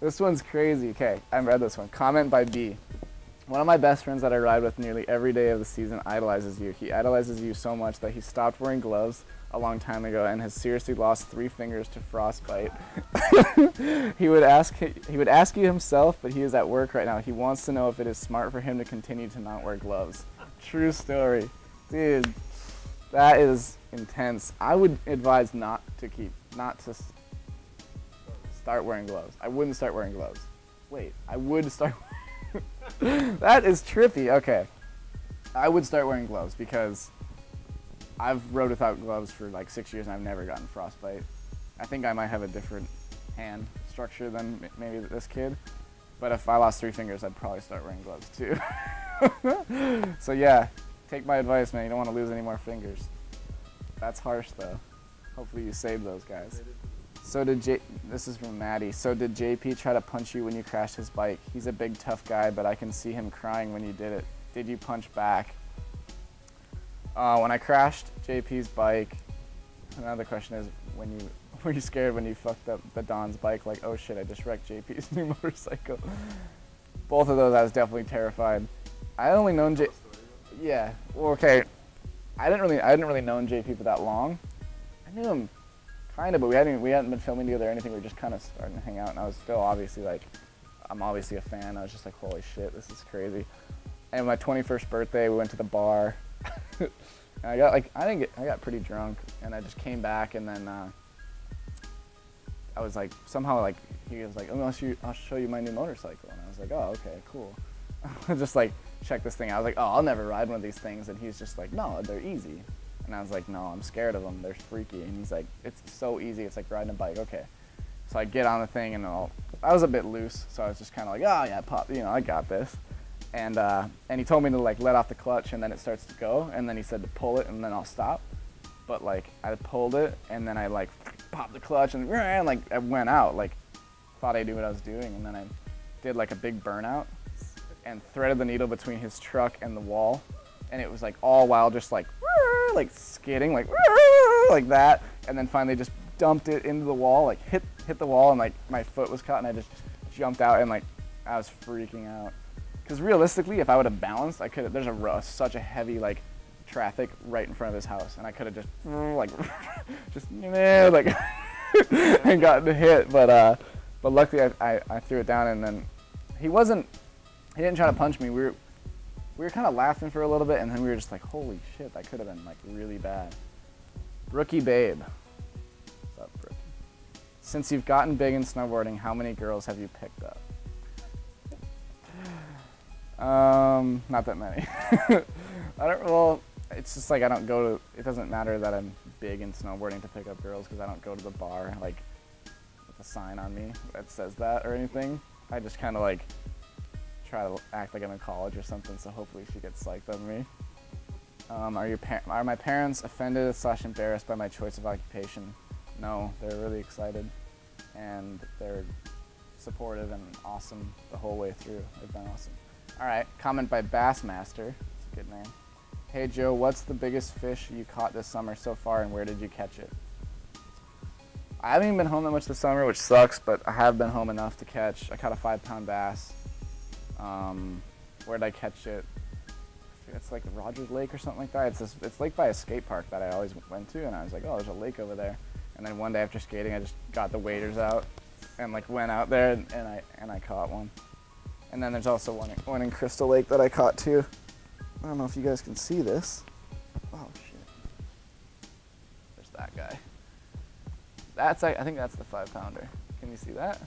This one's crazy. Okay, I read this one. Comment by B. One of my best friends that I ride with nearly every day of the season idolizes you. He idolizes you so much that he stopped wearing gloves a long time ago and has seriously lost 3 fingers to frostbite. He would ask you himself, but he is at work right now. He wants to know if it is smart for him to continue to not wear gloves. True story. Dude, that is intense. I would advise not to start wearing gloves. I wouldn't start wearing gloves. Wait, I would start. That is trippy. Okay, I would start wearing gloves because I've rode without gloves for like 6 years and I've never gotten frostbite. I think I might have a different hand structure than maybe this kid, but if I lost 3 fingers, I'd probably start wearing gloves too. So yeah, take my advice, man. You don't want to lose any more fingers. That's harsh though. Hopefully you saved those guys. So this is from Maddie. So did JP try to punch you when you crashed his bike? He's a big tough guy, but I can see him crying when you did it. Did you punch back? When I crashed JP's bike, another question is, were you scared when you fucked up the Don's bike? Like, oh shit, I just wrecked JP's new motorcycle. Both of those, I was definitely terrified. I only known yeah, well, okay. I hadn't really known JP for that long. I knew him kind of, but we hadn't been filming together or anything. We were just kind of starting to hang out, and I was still obviously like, I'm obviously a fan. I was just like, holy shit, this is crazy. And my 21st birthday, we went to the bar, and I got pretty drunk, and I just came back, and then I was like, somehow like he was like, oh, I'll show you my new motorcycle, and I was like, oh, okay, cool. I just like check this thing out. I was like, oh, I'll never ride one of these things, and he's just like, no, they're easy. And I was like, no, I'm scared of them. They're freaky. And he's like, it's so easy. It's like riding a bike. Okay. So I get on the thing, and I was a bit loose, so I was just kind of like, oh yeah, pop, I got this. And he told me to like let off the clutch, and then it starts to go, and then he said to pull it, and then I'll stop. But like I pulled it, and then I like popped the clutch, and like I went out, like thought I knew what I was doing, and then I did like a big burnout, and threaded the needle between his truck and the wall, and it was like all while just like skidding like that, and then finally just dumped it into the wall, like hit the wall, and like my foot was caught, and I just jumped out, and like I was freaking out, because realistically if I would have balanced, I could have, there's such a heavy like traffic right in front of his house, and I could have just like like and gotten hit, but luckily I threw it down, and then he didn't try to punch me. We were kind of laughing for a little bit, and then we were just like, holy shit, that could have been like really bad. Rookie Babe. What's up, Brookie? Since you've gotten big in snowboarding, how many girls have you picked up? Not that many. It's just like it doesn't matter that I'm big in snowboarding to pick up girls, because I don't go to the bar like with a sign on me that says that or anything. I just kind of like try to act like I'm in college or something, so hopefully she gets psyched on me. Are my parents offended / embarrassed by my choice of occupation? No, they're really excited, and they're supportive and awesome the whole way through. They've been awesome. All right, comment by Bassmaster. That's a good name. Hey Joe, what's the biggest fish you caught this summer so far, and where did you catch it? I haven't even been home that much this summer, which sucks, but I have been home enough to catch. I caught a 5-pound bass. Where did I catch it? It's like Rogers Lake or something like that. It's like by a skate park that I always went to, and I was like, oh, there's a lake over there. And then one day after skating, I just got the waders out and like went out there, and I caught one. And then there's also one in Crystal Lake that I caught too. I don't know if you guys can see this. Oh shit. There's that guy. I think that's the 5-pounder. Can you see that?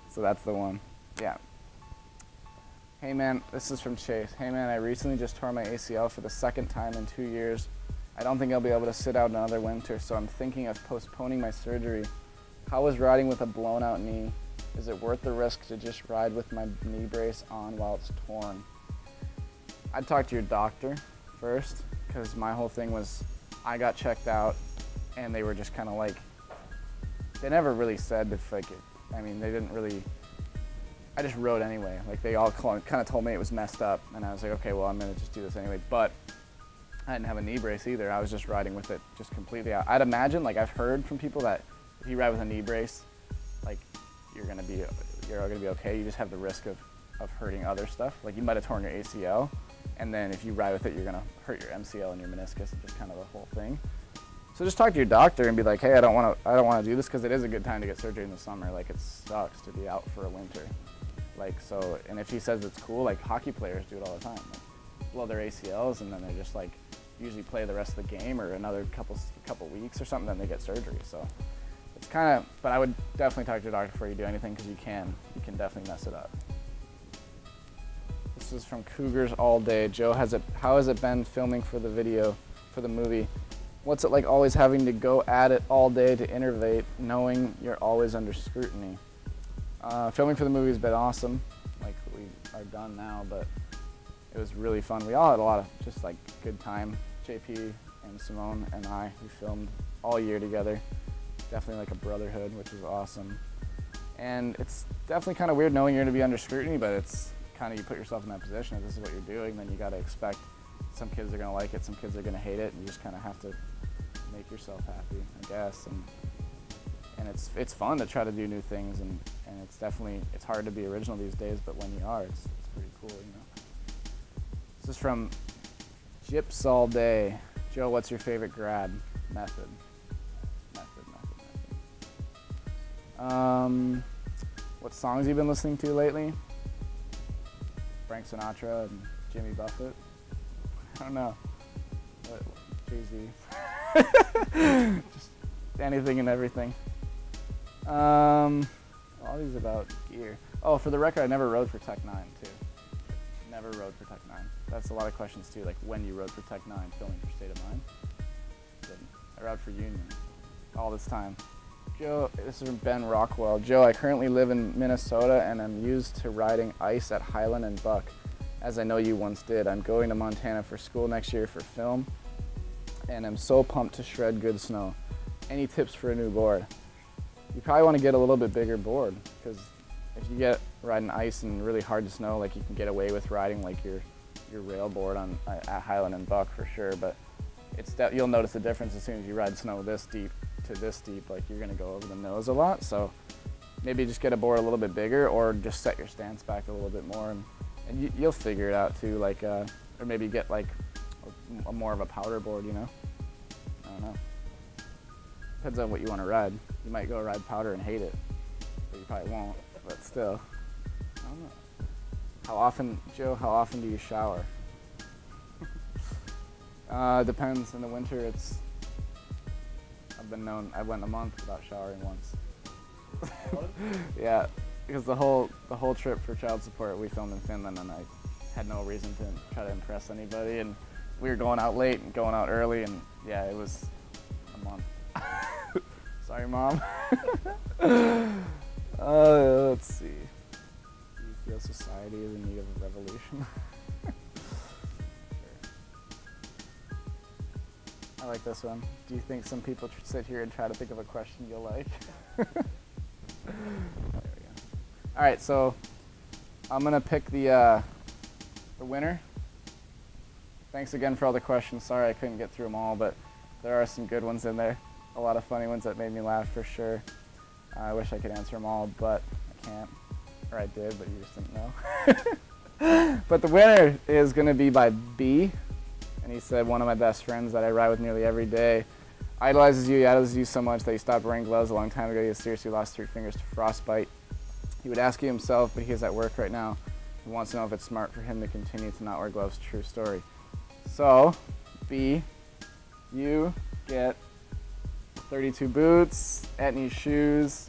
So that's the one. Yeah. Hey man, this is from Chase. Hey man, I recently just tore my ACL for the 2nd time in 2 years. I don't think I'll be able to sit out another winter, so I'm thinking of postponing my surgery. How is riding with a blown out knee? Is it worth the risk to just ride with my knee brace on while it's torn? I'd talk to your doctor first, because my whole thing was I got checked out, and they were just kind of like, they never really said if like they didn't really, I just rode anyway. Like they all kind of told me it was messed up, and I was like, okay, well I'm gonna just do this anyway. But I didn't have a knee brace either. I was just riding with it just completely out. I'd imagine, like I've heard from people that if you ride with a knee brace, like you're gonna be okay. You just have the risk of hurting other stuff. Like you might have torn your ACL, and then if you ride with it, you're gonna hurt your MCL and your meniscus and just kind of the whole thing. So just talk to your doctor and be like, hey, I don't want to do this, because it is a good time to get surgery in the summer. Like it sucks to be out for a winter. Like so, and if he says it's cool, like hockey players do it all the time. Like, blow their ACLs and then they just like usually play the rest of the game or another couple weeks or something, then they get surgery. So it's kind of, but I would definitely talk to your doctor before you do anything, because you can definitely mess it up. This is from Cougars All Day. Joe, how has it been filming for the video, for the movie? What's it like always having to go at it all day to innovate, knowing you're always under scrutiny? Filming for the movie has been awesome. Like we are done now, but it was really fun. We all had a lot of just like good time. JP and Simone and I, we filmed all year together. Definitely like a brotherhood, which was awesome. And it's definitely kind of weird knowing you're going to be under scrutiny, but it's kind of, you put yourself in that position. If this is what you're doing, then you got to expect some kids are going to like it, some kids are going to hate it, and you just kind of have to make yourself happy, I guess. And it's fun to try to do new things, and it's definitely, it's hard to be original these days, but when you are, it's pretty cool, you know. This is from Gyps All Day. Joe, what's your favorite grad method? What songs you been listening to lately? Frank Sinatra and Jimmy Buffett? I don't know. Jay-Z. Just anything and everything. All these about gear. Oh, for the record, I never rode for Tech 9 too. Never rode for Tech 9. That's a lot of questions too, like when you rode for Tech 9, filming for State of Mind. Didn't. I rode for Union all this time. Joe, this is from Ben Rockwell. Joe, I currently live in Minnesota and I'm used to riding ice at Highland and Buck, as I know you once did. I'm going to Montana for school next year for film, and I'm so pumped to shred good snow. Any tips for a new board? You probably want to get a little bit bigger board, because if you get riding ice and really hard to snow, like you can get away with riding like your rail board on at Highland and Buck for sure, but you'll notice the difference as soon as you ride snow this deep to this deep. Like you're gonna go over the nose a lot, so maybe just get a board a little bit bigger, or just set your stance back a little bit more, and you'll figure it out too. Like or maybe get like a more of a powder board, you know. I don't know. Depends on what you want to ride. You might go ride powder and hate it, but you probably won't. But still, I don't know. How often, Joe? How often do you shower? Depends. In the winter, I went a month without showering once. Yeah, because the whole trip for child support we filmed in Finland, and I had no reason to try to impress anybody, and we were going out late and going out early, and yeah, it was a month. Sorry, Mom. Let's see. Do you feel society is in need of a revolution? I like this one. Do you think some people sit here and try to think of a question you'll like? There we go. All right, so I'm gonna pick the winner. Thanks again for all the questions. Sorry I couldn't get through them all, but there are some good ones in there. A lot of funny ones that made me laugh for sure. I wish I could answer them all, but I can't. Or I did, but you just didn't know. But the winner is gonna be by B. And he said, one of my best friends that I ride with nearly every day idolizes you so much that he stopped wearing gloves a long time ago. He has seriously lost 3 fingers to frostbite. He would ask you himself, but he is at work right now. He wants to know if it's smart for him to continue to not wear gloves. True story. So, B, you get 32 boots, Etnies shoes,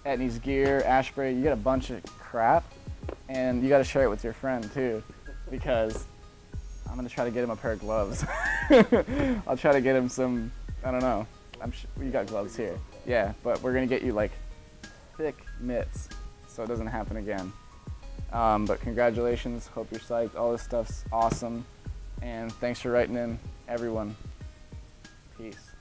Etnies gear, Ashbury. You get a bunch of crap, and you got to share it with your friend too, because I'm gonna try to get him a pair of gloves. I'll try to get him some, I don't know. You got gloves here. Yeah, but we're gonna get you like thick mitts so it doesn't happen again. But congratulations, hope you're psyched. All this stuff's awesome. And thanks for writing in, everyone. Peace.